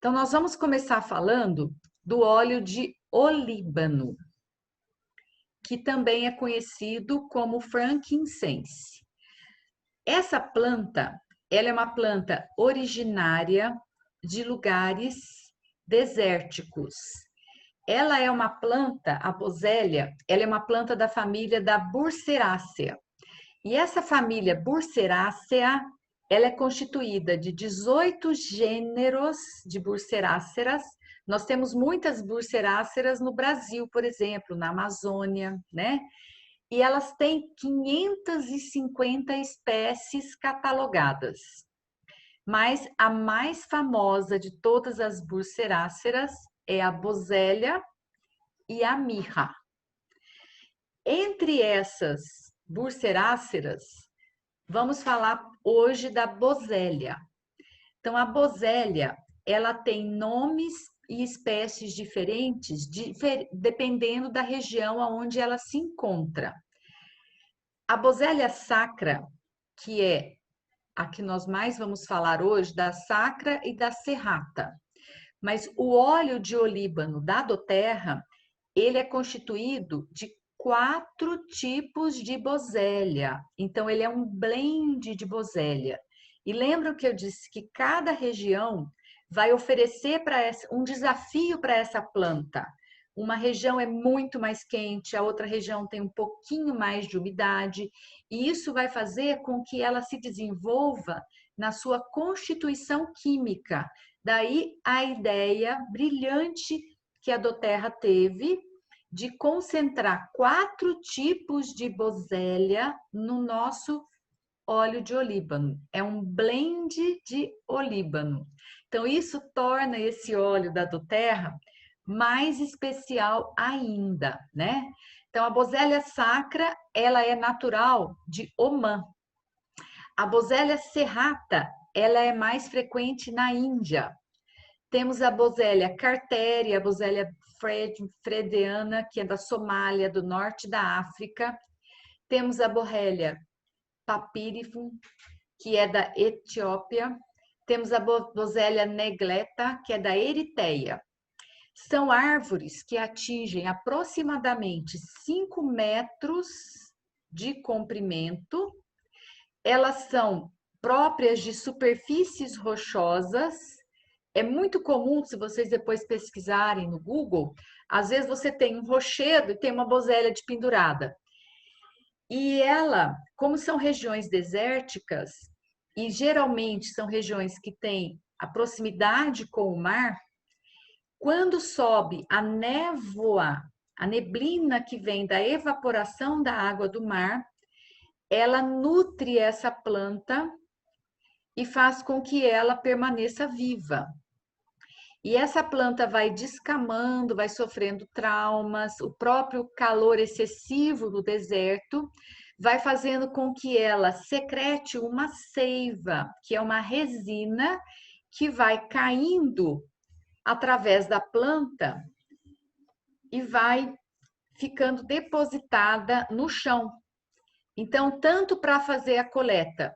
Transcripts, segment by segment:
Então, nós vamos começar falando do óleo de olíbano, que também é conhecido como frankincense. Essa planta, ela é uma planta originária de lugares desérticos. Ela é uma planta, a bosélia, ela é uma planta da família da Burseraceae. E essa família Burseraceae, ela é constituída de 18 gêneros de Burseraceras. Nós temos muitas Burseraceras no Brasil, por exemplo, na Amazônia, né? E elas têm 550 espécies catalogadas. Mas a mais famosa de todas as Burseraceras é a bosélia e a mirra. Entre essas Burseraceras, vamos falar hoje da bosélia. Então, a bosélia, ela tem nomes e espécies diferentes, dependendo da região onde ela se encontra. A bosélia sacra, que é a que nós mais vamos falar hoje, da sacra e da serrata. Mas o óleo de olíbano da doterra, ele é constituído de 4 tipos de bosélia. Então, ele é um blend de bosélia. E lembram que eu disse que cada região vai oferecer para um desafio para essa planta. Uma região é muito mais quente, a outra região tem um pouquinho mais de umidade, e isso vai fazer com que ela se desenvolva na sua constituição química. Daí a ideia brilhante que a doterra teve de concentrar 4 tipos de bosélia no nosso óleo de olíbano. É um blend de olíbano. Então, isso torna esse óleo da doterra mais especial ainda, né? Então, a bosélia sacra, ela é natural de Omã. A bosélia serrata, ela é mais frequente na Índia. Temos a bosélia cartéria, a bosélia fredeana, que é da Somália, do norte da África. Temos a borrelia papyrifum, que é da Etiópia. Temos a bosélia negleta, que é da Eritéia. São árvores que atingem aproximadamente 5 metros de comprimento. Elas são próprias de superfícies rochosas. É muito comum, se vocês depois pesquisarem no Google, às vezes você tem um rochedo e tem uma bosélia de pendurada. E ela, como são regiões desérticas, e geralmente são regiões que têm a proximidade com o mar, quando sobe a névoa, a neblina que vem da evaporação da água do mar, ela nutre essa planta e faz com que ela permaneça viva. E essa planta vai descamando, vai sofrendo traumas, o próprio calor excessivo do deserto vai fazendo com que ela secrete uma seiva, que é uma resina que vai caindo através da planta e vai ficando depositada no chão. Então, tanto para fazer a coleta,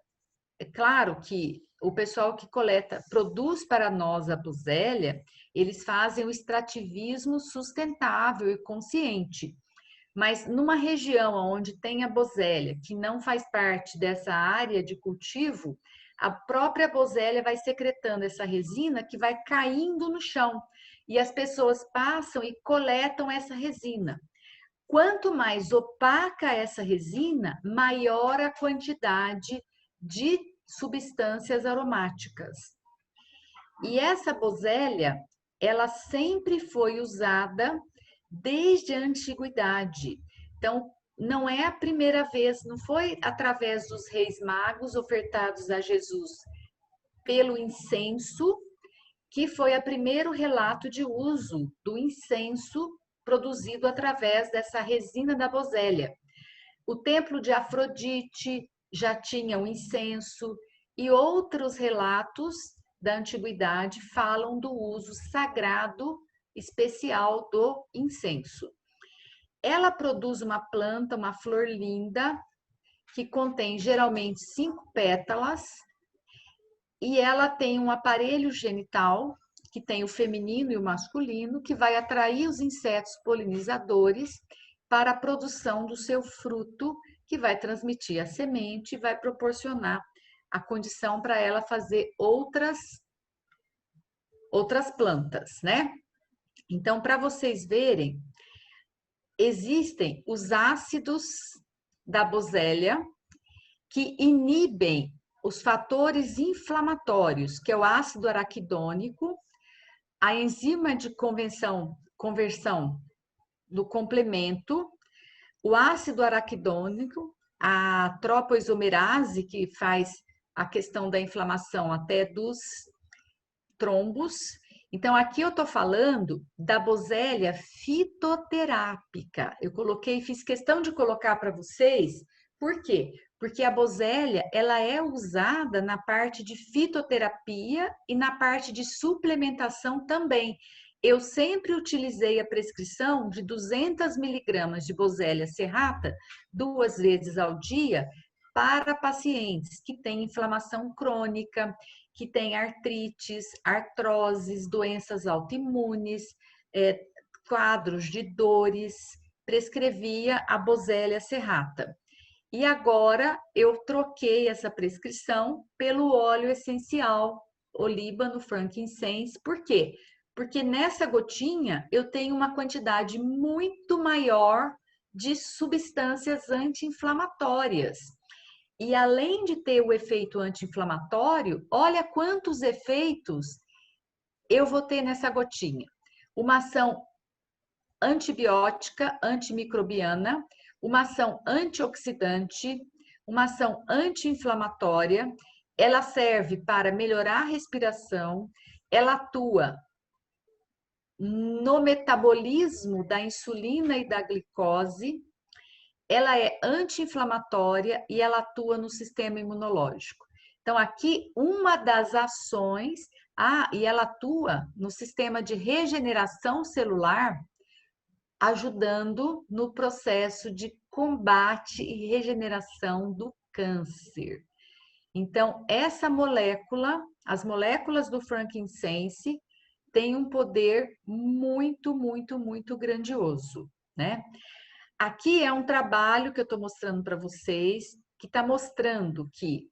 é claro que o pessoal que coleta, produz para nós a bosélia, eles fazem o extrativismo sustentável e consciente. Mas numa região onde tem a bosélia, que não faz parte dessa área de cultivo, a própria bosélia vai secretando essa resina que vai caindo no chão. E as pessoas passam e coletam essa resina. Quanto mais opaca essa resina, maior a quantidade de substâncias aromáticas. E essa bosélia, ela sempre foi usada desde a antiguidade. Então, não é a primeira vez, não foi através dos reis magos ofertados a Jesus pelo incenso, que foi o primeiro relato de uso do incenso produzido através dessa resina da bosélia. O templo de Afrodite já tinha o incenso e outros relatos da antiguidade falam do uso sagrado especial do incenso. Ela produz uma planta, uma flor linda, que contém geralmente 5 pétalas, e ela tem um aparelho genital, que tem o feminino e o masculino, que vai atrair os insetos polinizadores para a produção do seu fruto, que vai transmitir a semente e vai proporcionar a condição para ela fazer outras plantas, né? Então, para vocês verem, existem os ácidos da boswellia que inibem os fatores inflamatórios, que é o ácido araquidônico, a enzima de conversão do complemento, o ácido araquidônico, a tropoisomerase, que faz a questão da inflamação até dos trombos. Então, aqui eu estou falando da boswellia fitoterápica. Eu fiz questão de colocar para vocês, por quê? Porque a boswellia, ela é usada na parte de fitoterapia e na parte de suplementação também. Eu sempre utilizei a prescrição de 200 miligramas de boswellia serrata 2 vezes ao dia para pacientes que têm inflamação crônica, que têm artrites, artroses, doenças autoimunes, quadros de dores, prescrevia a boswellia serrata. E agora eu troquei essa prescrição pelo óleo essencial olíbano frankincense. Por quê? Porque nessa gotinha eu tenho uma quantidade muito maior de substâncias anti-inflamatórias. E além de ter o efeito anti-inflamatório, olha quantos efeitos eu vou ter nessa gotinha. Uma ação antibiótica, antimicrobiana, uma ação antioxidante, uma ação anti-inflamatória. Ela serve para melhorar a respiração, ela atua no metabolismo da insulina e da glicose, ela é anti-inflamatória e ela atua no sistema imunológico. Então, aqui, uma das ações, e ela atua no sistema de regeneração celular, ajudando no processo de combate e regeneração do câncer. Então, essa molécula, as moléculas do frankincense, têm um poder muito, muito, muito grandioso, né? Aqui é um trabalho que eu estou mostrando para vocês, que está mostrando que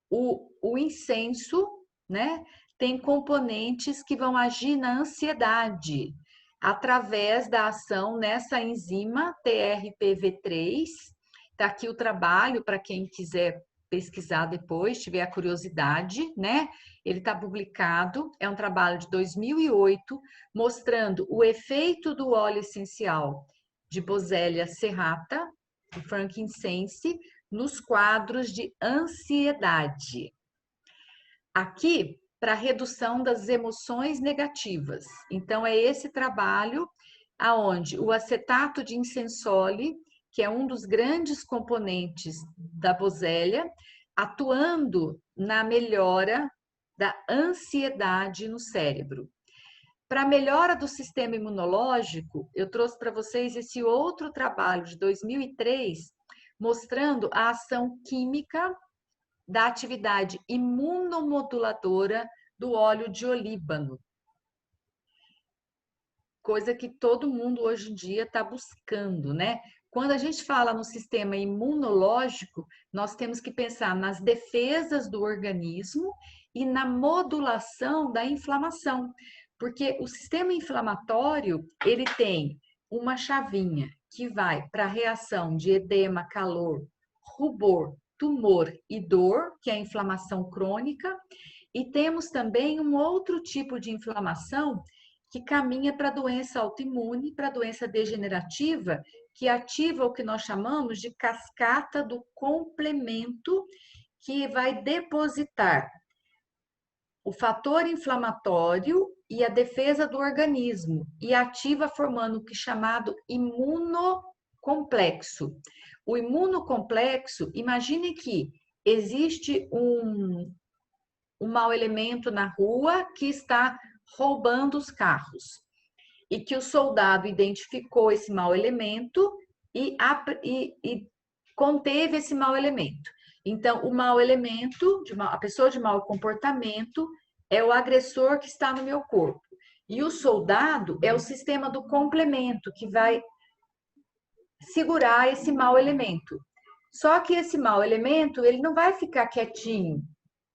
o incenso, né, tem componentes que vão agir na ansiedade, através da ação nessa enzima TRPV3. Está aqui o trabalho para quem quiser pesquisar depois, tiver a curiosidade, né? Ele está publicado, é um trabalho de 2008, mostrando o efeito do óleo essencial de boswellia serrata, do frankincense, nos quadros de ansiedade. Aqui, para redução das emoções negativas. Então, é esse trabalho aonde o acetato de incensole, que é um dos grandes componentes da boswellia, atuando na melhora da ansiedade no cérebro. Para a melhora do sistema imunológico, eu trouxe para vocês esse outro trabalho de 2003, mostrando a ação química da atividade imunomoduladora do óleo de olíbano. Coisa que todo mundo hoje em dia está buscando, né? Quando a gente fala no sistema imunológico, nós temos que pensar nas defesas do organismo e na modulação da inflamação. Porque o sistema inflamatório, ele tem uma chavinha que vai para a reação de edema, calor, rubor, tumor e dor, que é a inflamação crônica, e temos também um outro tipo de inflamação que caminha para a doença autoimune, para a doença degenerativa, que ativa o que nós chamamos de cascata do complemento, que vai depositar o fator inflamatório e a defesa do organismo e ativa formando o que é chamado imunocomplexo. O imunocomplexo, imagine que existe um mau elemento na rua que está roubando os carros e que o soldado identificou esse mau elemento e conteve esse mau elemento. Então, o mau elemento, a pessoa de mau comportamento, é o agressor que está no meu corpo. E o soldado é o sistema do complemento que vai segurar esse mau elemento. Só que esse mau elemento, ele não vai ficar quietinho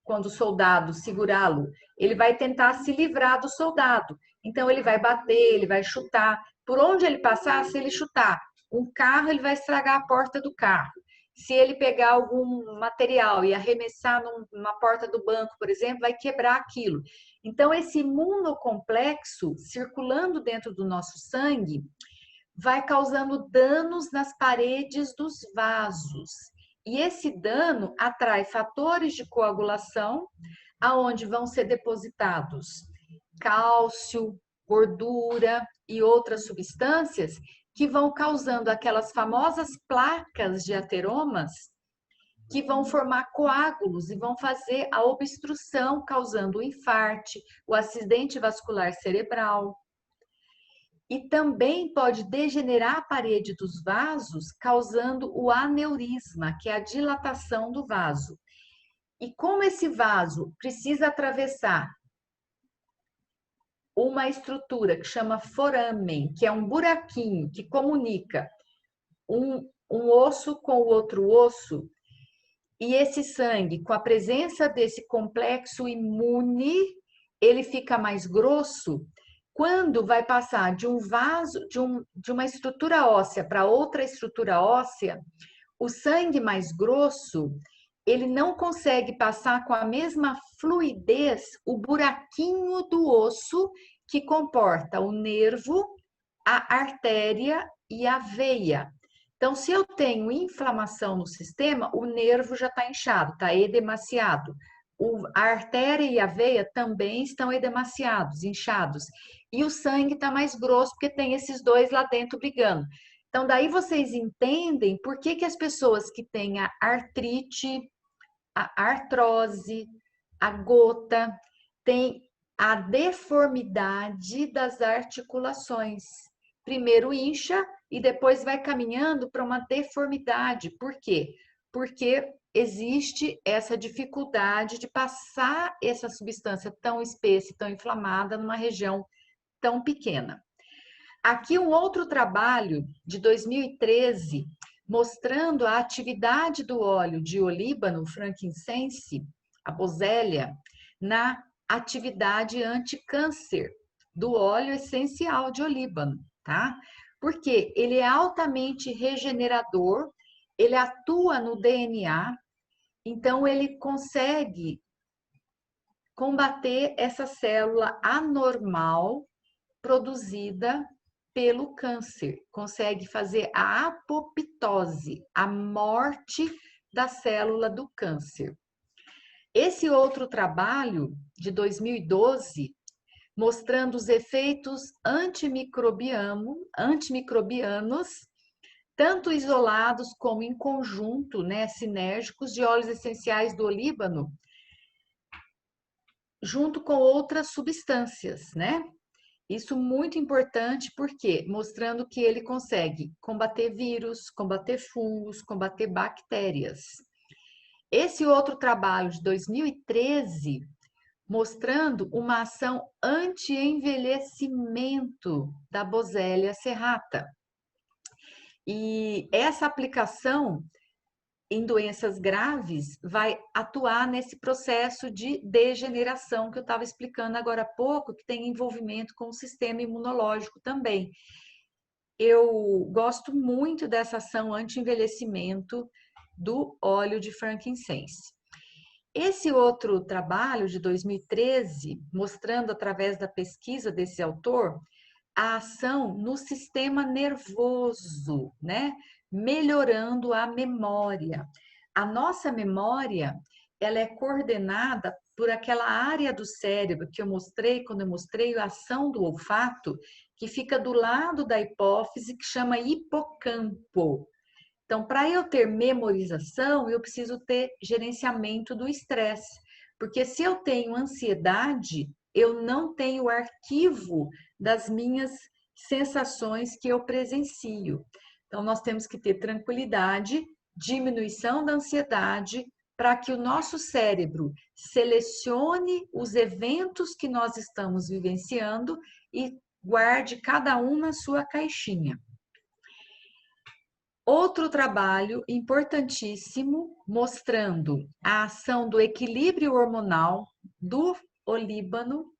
quando o soldado segurá-lo. Ele vai tentar se livrar do soldado. Então ele vai bater, ele vai chutar. Por onde ele passar, se ele chutar um carro, ele vai estragar a porta do carro. Se ele pegar algum material e arremessar numa porta do banco, por exemplo, vai quebrar aquilo. Então, esse imunocomplexo circulando dentro do nosso sangue vai causando danos nas paredes dos vasos. E esse dano atrai fatores de coagulação, aonde vão ser depositados cálcio, gordura e outras substâncias que vão causando aquelas famosas placas de ateromas que vão formar coágulos e vão fazer a obstrução, causando o infarte, o acidente vascular cerebral. E também pode degenerar a parede dos vasos, causando o aneurisma, que é a dilatação do vaso. E como esse vaso precisa atravessar uma estrutura que chama foramen, que é um buraquinho que comunica um osso com o outro osso, e esse sangue, com a presença desse complexo imune, ele fica mais grosso. Quando vai passar de um vaso, de uma estrutura óssea para outra estrutura óssea, o sangue mais grosso, ele não consegue passar com a mesma fluidez o buraquinho do osso que comporta o nervo, a artéria e a veia. Então, se eu tenho inflamação no sistema, o nervo já está inchado, está edemaciado. A artéria e a veia também estão edemaciados, inchados. E o sangue está mais grosso, porque tem esses dois lá dentro brigando. Então, daí vocês entendem por que, que as pessoas que têm a artrite, a artrose, a gota, têm a deformidade das articulações. Primeiro incha e depois vai caminhando para uma deformidade. Por quê? Porque existe essa dificuldade de passar essa substância tão espessa e tão inflamada numa região tão pequena. Aqui um outro trabalho de 2013 mostrando a atividade do óleo de olíbano, frankincense, a boswellia, na atividade anticâncer do óleo essencial de olíbano, tá? Porque ele é altamente regenerador, ele atua no DNA, então ele consegue combater essa célula anormal produzida pelo câncer, consegue fazer a apoptose, a morte da célula do câncer. Esse outro trabalho, de 2012, mostrando os efeitos antimicrobianos, tanto isolados como em conjunto, né, sinérgicos, de óleos essenciais do olíbano, junto com outras substâncias, né? Isso muito importante porque mostrando que ele consegue combater vírus, combater fungos, combater bactérias. Esse outro trabalho de 2013 mostrando uma ação anti-envelhecimento da Boswellia serrata. E essa aplicação em doenças graves vai atuar nesse processo de degeneração que eu estava explicando agora há pouco, que tem envolvimento com o sistema imunológico também. Eu gosto muito dessa ação anti-envelhecimento do óleo de frankincense. Esse outro trabalho de 2013, mostrando através da pesquisa desse autor, a ação no sistema nervoso, né? Melhorando a memória. A nossa memória, ela é coordenada por aquela área do cérebro que eu mostrei, quando eu mostrei a ação do olfato, que fica do lado da hipófise, que chama hipocampo. Então, para eu ter memorização, eu preciso ter gerenciamento do estresse. Porque se eu tenho ansiedade, eu não tenho arquivo das minhas sensações que eu presencio. Então, nós temos que ter tranquilidade, diminuição da ansiedade, para que o nosso cérebro selecione os eventos que nós estamos vivenciando e guarde cada um na sua caixinha. Outro trabalho importantíssimo mostrando a ação do equilíbrio hormonal do olíbano,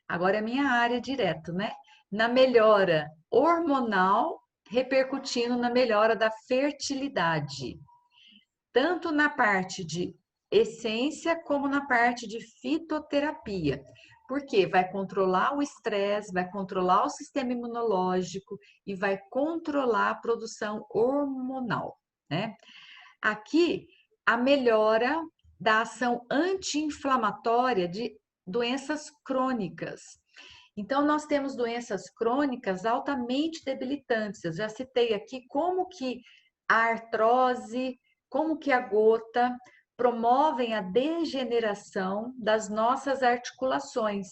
agora é minha área direto, né? Na melhora hormonal, repercutindo na melhora da fertilidade, tanto na parte de essência como na parte de fitoterapia. Porque vai controlar o estresse, vai controlar o sistema imunológico e vai controlar a produção hormonal, né? Aqui, a melhora da ação anti-inflamatória de doenças crônicas. Então, nós temos doenças crônicas altamente debilitantes. Eu já citei aqui como que a artrose, como que a gota promovem a degeneração das nossas articulações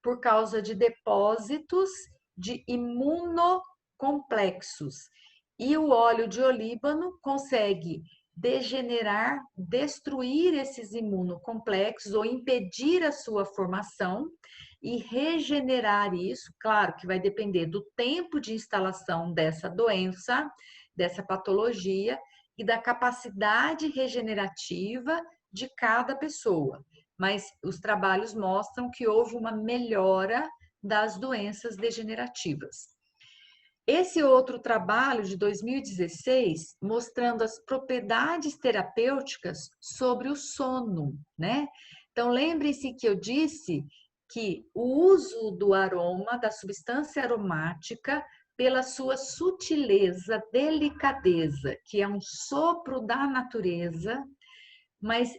por causa de depósitos de imunocomplexos. E o óleo de olíbano consegue degenerar, destruir esses imunocomplexos ou impedir a sua formação e regenerar isso. Claro que vai depender do tempo de instalação dessa doença, dessa patologia e da capacidade regenerativa de cada pessoa. Mas os trabalhos mostram que houve uma melhora das doenças degenerativas. Esse outro trabalho de 2016, mostrando as propriedades terapêuticas sobre o sono, né? Então, lembrem-se que eu disse que o uso do aroma, da substância aromática, pela sua sutileza, delicadeza, que é um sopro da natureza, mas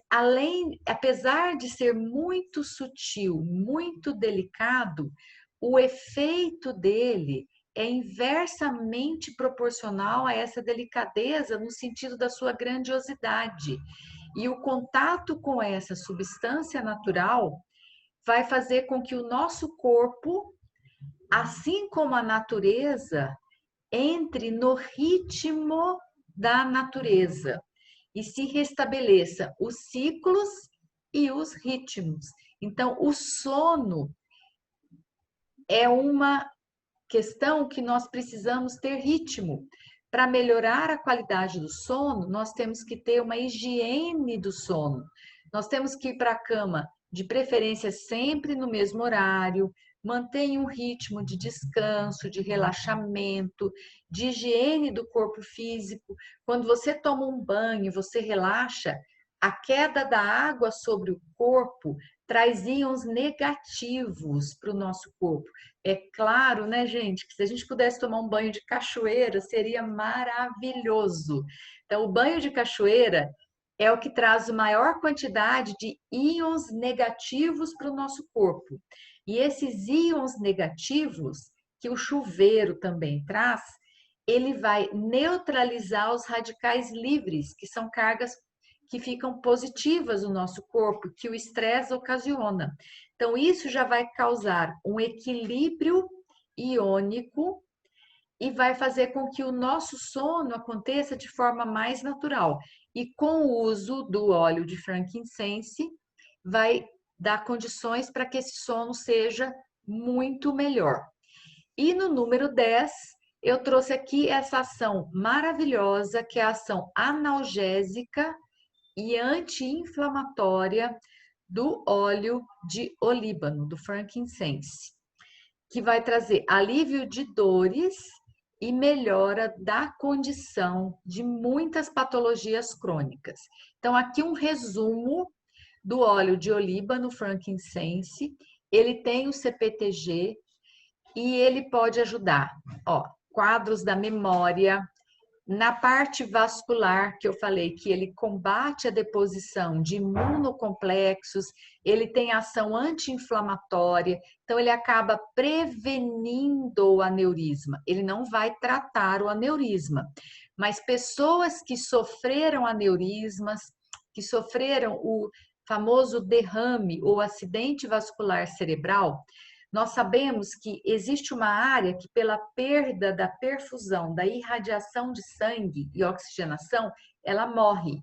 apesar de ser muito sutil, muito delicado, o efeito dele é inversamente proporcional a essa delicadeza no sentido da sua grandiosidade. E o contato com essa substância natural vai fazer com que o nosso corpo, assim como a natureza, entre no ritmo da natureza e se restabeleça os ciclos e os ritmos. Então, o sono é uma questão que nós precisamos ter ritmo. Para melhorar a qualidade do sono, nós temos que ter uma higiene do sono. Nós temos que ir para a cama, de preferência sempre no mesmo horário, mantenha um ritmo de descanso, de relaxamento, de higiene do corpo físico. Quando você toma um banho, você relaxa, a queda da água sobre o corpo traz íons negativos para o nosso corpo. É claro, né, gente, que se a gente pudesse tomar um banho de cachoeira, seria maravilhoso. Então, o banho de cachoeira é o que traz a maior quantidade de íons negativos para o nosso corpo. E esses íons negativos, que o chuveiro também traz, ele vai neutralizar os radicais livres, que são cargas que ficam positivas no nosso corpo, que o estresse ocasiona. Então, isso já vai causar um equilíbrio iônico e vai fazer com que o nosso sono aconteça de forma mais natural. E com o uso do óleo de frankincense, vai dar condições para que esse sono seja muito melhor. E no número 10, eu trouxe aqui essa ação maravilhosa, que é a ação analgésica e anti-inflamatória do óleo de olíbano, do frankincense, que vai trazer alívio de dores e melhora da condição de muitas patologias crônicas. Então, aqui um resumo do óleo de olíbano, frankincense. Ele tem o CPTG e ele pode ajudar, ó, quadros da memória, na parte vascular, que eu falei que ele combate a deposição de imunocomplexos, ele tem ação anti-inflamatória, então ele acaba prevenindo o aneurisma. Ele não vai tratar o aneurisma, mas pessoas que sofreram aneurismas, que sofreram o famoso derrame ou acidente vascular cerebral, nós sabemos que existe uma área que, pela perda da perfusão, da irradiação de sangue e oxigenação, ela morre.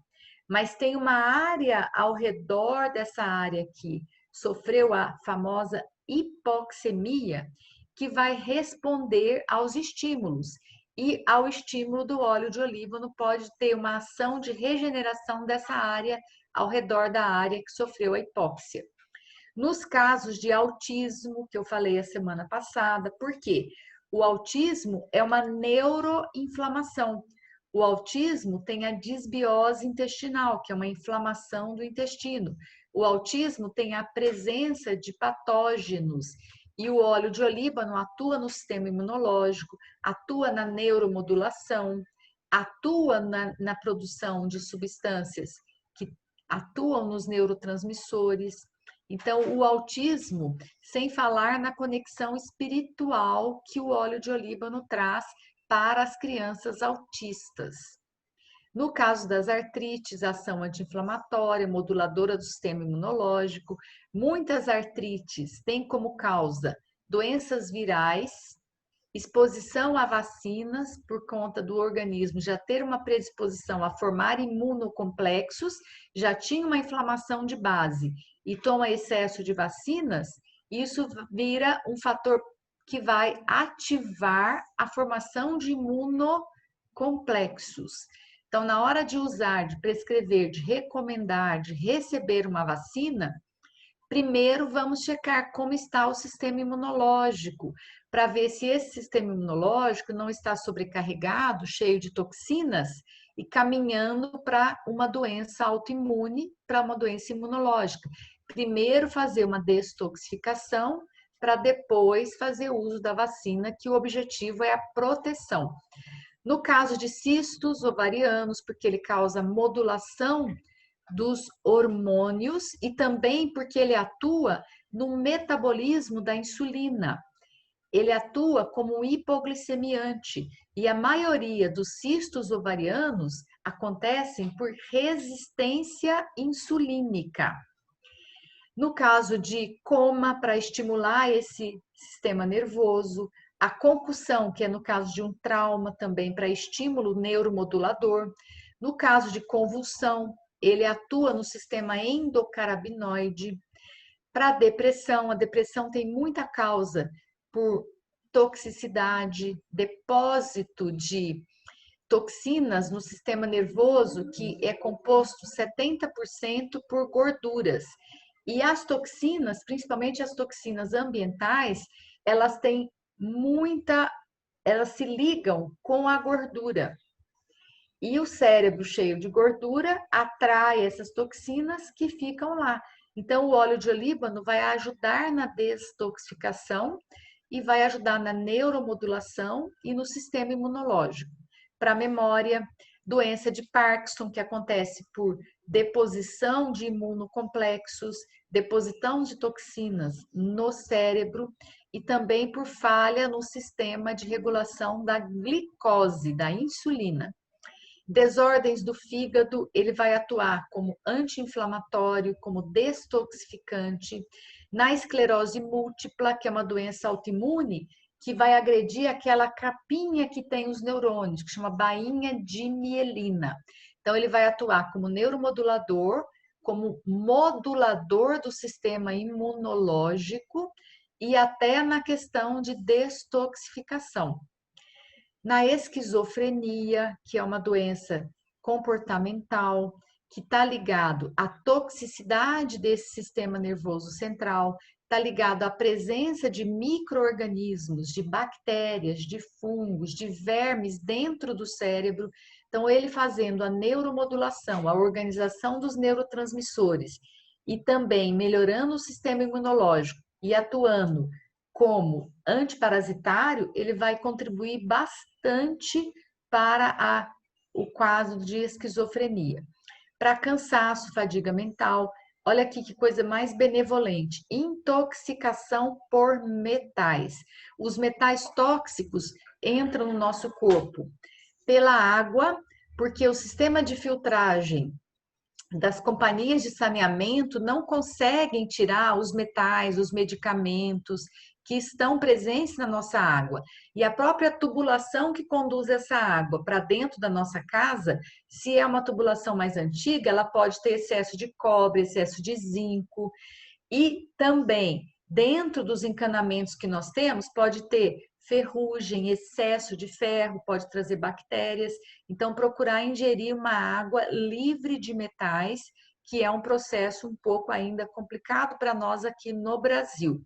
mas tem uma área ao redor dessa área que sofreu a famosa hipoxemia, que vai responder aos estímulos. E ao estímulo do óleo de olíbano pode ter uma ação de regeneração dessa área ao redor da área que sofreu a hipóxia. Nos casos de autismo, que eu falei a semana passada, por quê? O autismo é uma neuroinflamação. O autismo tem a disbiose intestinal, que é uma inflamação do intestino. O autismo tem a presença de patógenos. E o óleo de olíbano atua no sistema imunológico, atua na neuromodulação, atua na produção de substâncias que atuam nos neurotransmissores. Então, o autismo, sem falar na conexão espiritual que o óleo de olíbano traz para as crianças autistas. No caso das artrites, ação anti-inflamatória, moduladora do sistema imunológico. Muitas artrites têm como causa doenças virais, exposição a vacinas, por conta do organismo já ter uma predisposição a formar imunocomplexos, já tinha uma inflamação de base e toma excesso de vacinas, isso vira um fator que vai ativar a formação de imunocomplexos. Então, na hora de usar, de prescrever, de recomendar, de receber uma vacina, primeiro vamos checar como está o sistema imunológico, para ver se esse sistema imunológico não está sobrecarregado, cheio de toxinas e caminhando para uma doença autoimune, para uma doença imunológica. Primeiro fazer uma detoxificação para depois fazer uso da vacina, que o objetivo é a proteção. No caso de cistos ovarianos, porque ele causa modulação dos hormônios e também porque ele atua no metabolismo da insulina. Ele atua como um hipoglicemiante e a maioria dos cistos ovarianos acontecem por resistência insulínica. No caso de coma, para estimular esse sistema nervoso, a concussão, que é no caso de um trauma também para estímulo neuromodulador. No caso de convulsão, ele atua no sistema endocannabinoide. Para depressão, a depressão tem muita causa por toxicidade, depósito de toxinas no sistema nervoso, que é composto 70% por gorduras. E as toxinas, principalmente as toxinas ambientais, elas têm elas se ligam com a gordura. E o cérebro cheio de gordura atrai essas toxinas que ficam lá. Então, o óleo de olíbano vai ajudar na detoxificação e vai ajudar na neuromodulação e no sistema imunológico. Para a memória, doença de Parkinson, que acontece por deposição de imunocomplexos, deposição de toxinas no cérebro e também por falha no sistema de regulação da glicose, da insulina. Desordens do fígado, ele vai atuar como anti-inflamatório, como detoxificante. Na esclerose múltipla, que é uma doença autoimune, que vai agredir aquela capinha que tem os neurônios, que chama bainha de mielina. Então, ele vai atuar como neuromodulador, como modulador do sistema imunológico e até na questão de detoxificação. Na esquizofrenia, que é uma doença comportamental, que está ligado à toxicidade desse sistema nervoso central, está ligado à presença de micro-organismos, de bactérias, de fungos, de vermes dentro do cérebro. Então, ele fazendo a neuromodulação, a organização dos neurotransmissores e também melhorando o sistema imunológico e atuando como antiparasitário, ele vai contribuir bastante para o quadro de esquizofrenia. Para cansaço, fadiga mental, olha aqui que coisa mais benevolente, intoxicação por metais. Os metais tóxicos entram no nosso corpo pela água, porque o sistema de filtragem das companhias de saneamento não conseguem tirar os metais, os medicamentos que estão presentes na nossa água. E a própria tubulação que conduz essa água para dentro da nossa casa, se é uma tubulação mais antiga, ela pode ter excesso de cobre, excesso de zinco. E também, dentro dos encanamentos que nós temos, pode ter ferrugem, excesso de ferro, pode trazer bactérias. Então, procurar ingerir uma água livre de metais, que é um processo um pouco ainda complicado para nós aqui no Brasil.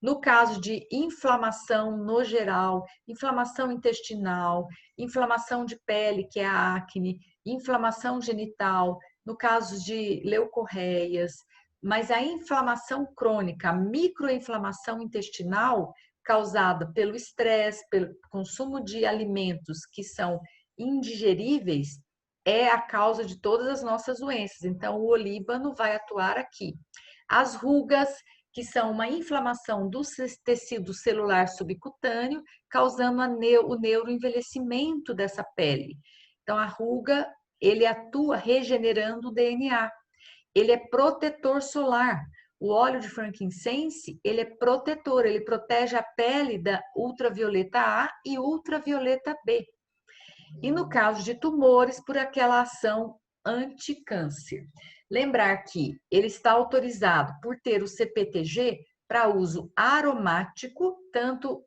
No caso de inflamação no geral, inflamação intestinal, inflamação de pele, que é a acne, inflamação genital, no caso de leucorreias, mas a inflamação crônica, a microinflamação intestinal causada pelo estresse, pelo consumo de alimentos que são indigeríveis, é a causa de todas as nossas doenças. Então, o olíbano vai atuar aqui. As rugas, que são uma inflamação do tecido celular subcutâneo, causando o neuroenvelhecimento dessa pele. Então, a ruga, ele atua regenerando o DNA. Ele é protetor solar. O óleo de frankincense, ele é protetor, ele protege a pele da ultravioleta A e ultravioleta B. E no caso de tumores, por aquela ação anticâncer. Lembrar que ele está autorizado por ter o CPTG para uso aromático, tanto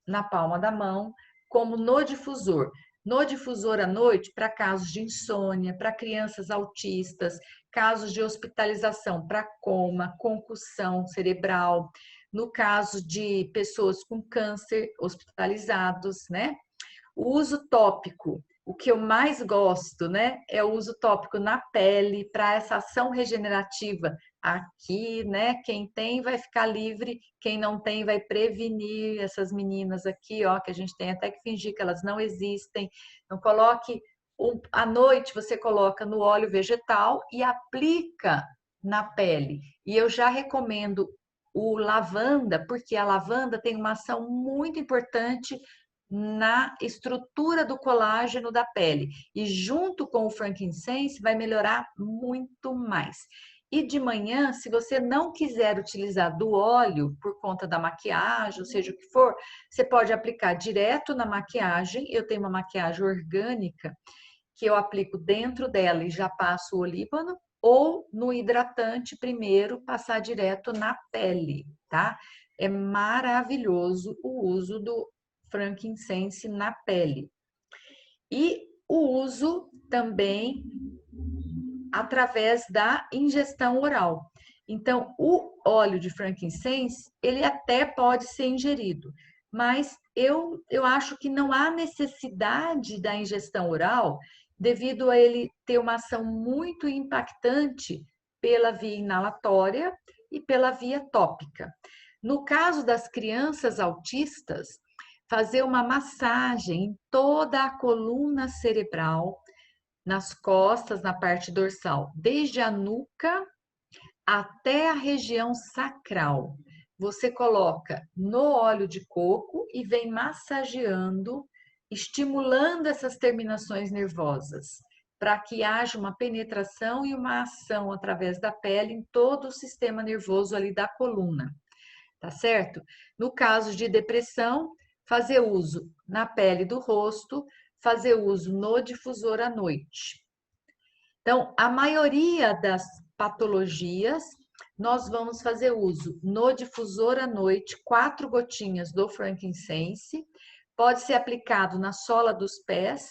na palma da mão como no difusor. No difusor à noite, para casos de insônia, para crianças autistas, casos de hospitalização para coma, concussão cerebral, no caso de pessoas com câncer hospitalizados, né? O uso tópico, o que eu mais gosto, né, é o uso tópico na pele para essa ação regenerativa. Aqui, né, quem tem vai ficar livre, quem não tem vai prevenir essas meninas aqui, ó, que a gente tem até que fingir que elas não existem. Então coloque à noite você coloca no óleo vegetal e aplica na pele. E eu já recomendo o lavanda, porque a lavanda tem uma ação muito importante na estrutura do colágeno da pele. E junto com o frankincense vai melhorar muito mais. E de manhã, se você não quiser utilizar do óleo por conta da maquiagem, ou seja o que for, você pode aplicar direto na maquiagem. Eu tenho uma maquiagem orgânica que eu aplico dentro dela e já passo o olíbano, ou no hidratante primeiro, passar direto na pele, tá? É maravilhoso o uso do frankincense na pele. E o uso também através da ingestão oral. Então, o óleo de frankincense, ele até pode ser ingerido, mas eu acho que não há necessidade da ingestão oral, devido a ele ter uma ação muito impactante pela via inalatória e pela via tópica. No caso das crianças autistas, fazer uma massagem em toda a coluna cerebral, nas costas, na parte dorsal, desde a nuca até a região sacral. Você coloca no óleo de coco e vem massageando, estimulando essas terminações nervosas, para que haja uma penetração e uma ação através da pele em todo o sistema nervoso ali da coluna, tá certo? No caso de depressão, fazer uso na pele do rosto, fazer uso no difusor à noite. Então, a maioria das patologias, nós vamos fazer uso no difusor à noite, 4 gotinhas do frankincense, pode ser aplicado na sola dos pés.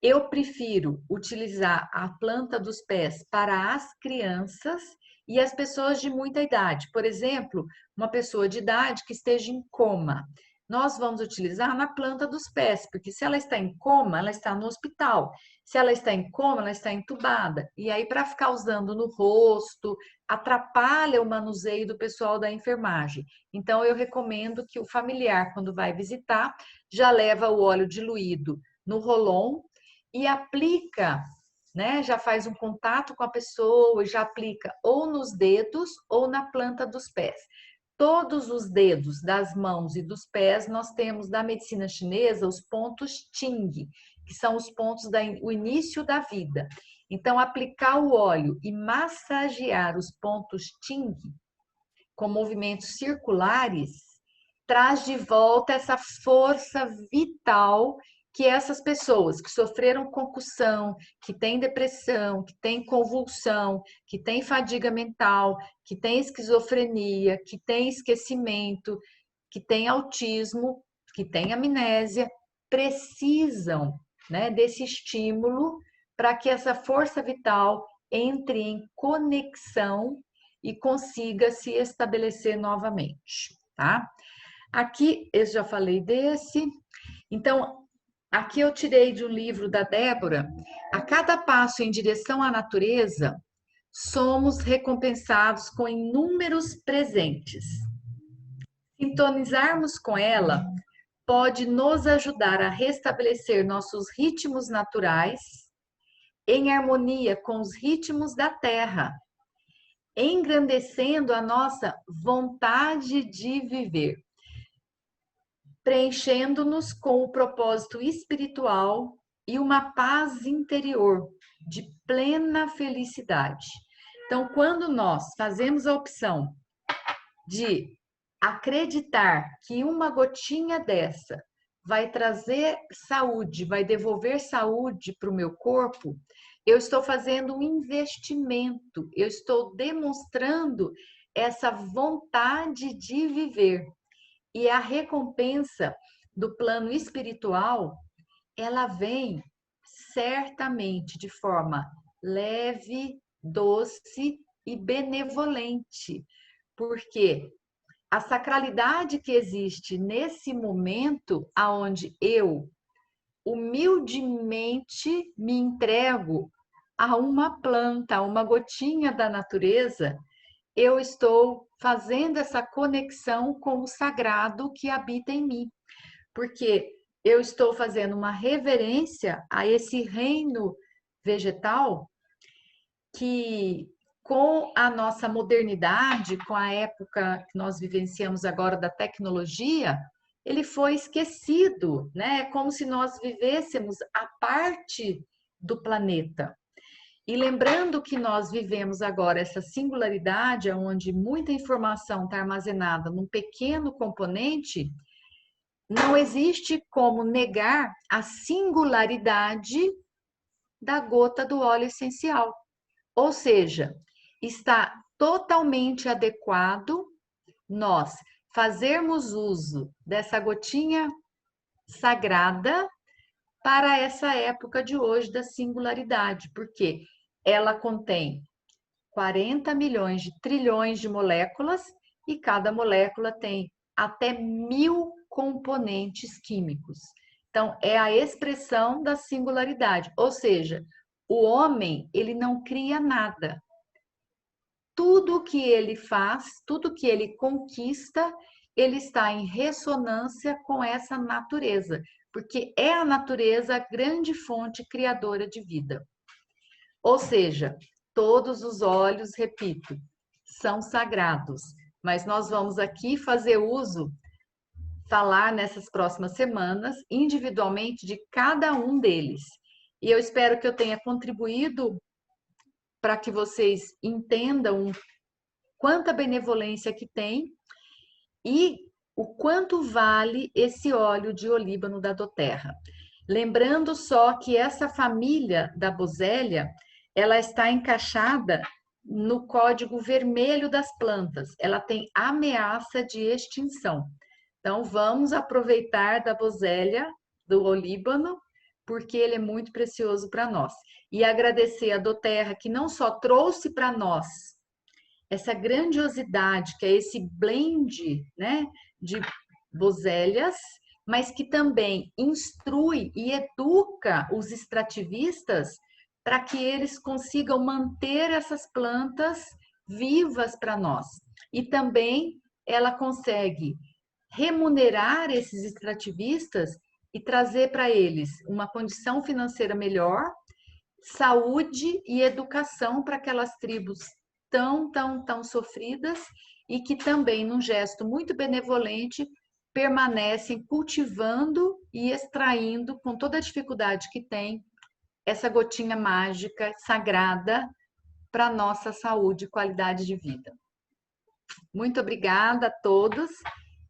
Eu prefiro utilizar a planta dos pés para as crianças e as pessoas de muita idade. Por exemplo, uma pessoa de idade que esteja em coma. Nós vamos utilizar na planta dos pés, porque se ela está em coma, ela está no hospital. Se ela está em coma, ela está entubada. E aí, para ficar usando no rosto, atrapalha o manuseio do pessoal da enfermagem. Então, eu recomendo que o familiar, quando vai visitar, já leva o óleo diluído no rolon e aplica, né? Já faz um contato com a pessoa e já aplica ou nos dedos ou na planta dos pés. Todos os dedos das mãos e dos pés, nós temos da medicina chinesa os pontos Qing, que são os pontos do início da vida. Então, aplicar o óleo e massagear os pontos Qing com movimentos circulares traz de volta essa força vital que essas pessoas que sofreram concussão, que têm depressão, que têm convulsão, que têm fadiga mental, que têm esquizofrenia, que têm esquecimento, que têm autismo, que têm amnésia, precisam, né, desse estímulo para que essa força vital entre em conexão e consiga se estabelecer novamente, tá? Aqui eu já falei desse. Então, aqui eu tirei de um livro da Débora. A cada passo em direção à natureza, somos recompensados com inúmeros presentes. Sintonizarmos com ela pode nos ajudar a restabelecer nossos ritmos naturais em harmonia com os ritmos da Terra, engrandecendo a nossa vontade de viver, preenchendo-nos com o propósito espiritual e uma paz interior de plena felicidade. Então, quando nós fazemos a opção de acreditar que uma gotinha dessa vai trazer saúde, vai devolver saúde para o meu corpo, eu estou fazendo um investimento, eu estou demonstrando essa vontade de viver. E a recompensa do plano espiritual, ela vem certamente de forma leve, doce e benevolente, porque a sacralidade que existe nesse momento aonde eu humildemente me entrego a uma planta, a uma gotinha da natureza, eu estou fazendo essa conexão com o sagrado que habita em mim, porque eu estou fazendo uma reverência a esse reino vegetal que, com a nossa modernidade, com a época que nós vivenciamos agora da tecnologia, ele foi esquecido, né? É como se nós vivêssemos a parte do planeta. E lembrando que nós vivemos agora essa singularidade, onde muita informação está armazenada num pequeno componente, não existe como negar a singularidade da gota do óleo essencial. Ou seja, está totalmente adequado nós fazermos uso dessa gotinha sagrada para essa época de hoje da singularidade, porque ela contém 40 milhões de trilhões de moléculas e cada molécula tem até 1000 componentes químicos. Então, é a expressão da singularidade, ou seja, o homem, ele não cria nada. Tudo que ele faz, tudo que ele conquista, ele está em ressonância com essa natureza, porque é a natureza a grande fonte criadora de vida. Ou seja, todos os óleos, repito, são sagrados, mas nós vamos aqui fazer uso, falar nessas próximas semanas, individualmente, de cada um deles. E eu espero que eu tenha contribuído para que vocês entendam quanta benevolência que tem e o quanto vale esse óleo de olíbano da doTERRA. Lembrando só que essa família da Boswellia, ela está encaixada no código vermelho das plantas. Ela tem ameaça de extinção. Então, vamos aproveitar da Boswellia, do olíbano, porque ele é muito precioso para nós. E agradecer a doTERRA, que não só trouxe para nós essa grandiosidade, que é esse blend, né, de Boswellias, mas que também instrui e educa os extrativistas para que eles consigam manter essas plantas vivas para nós. E também ela consegue remunerar esses extrativistas e trazer para eles uma condição financeira melhor, saúde e educação para aquelas tribos tão sofridas e que também, num gesto muito benevolente, permanecem cultivando e extraindo, com toda a dificuldade que tem, essa gotinha mágica, sagrada, para a nossa saúde e qualidade de vida. Muito obrigada a todos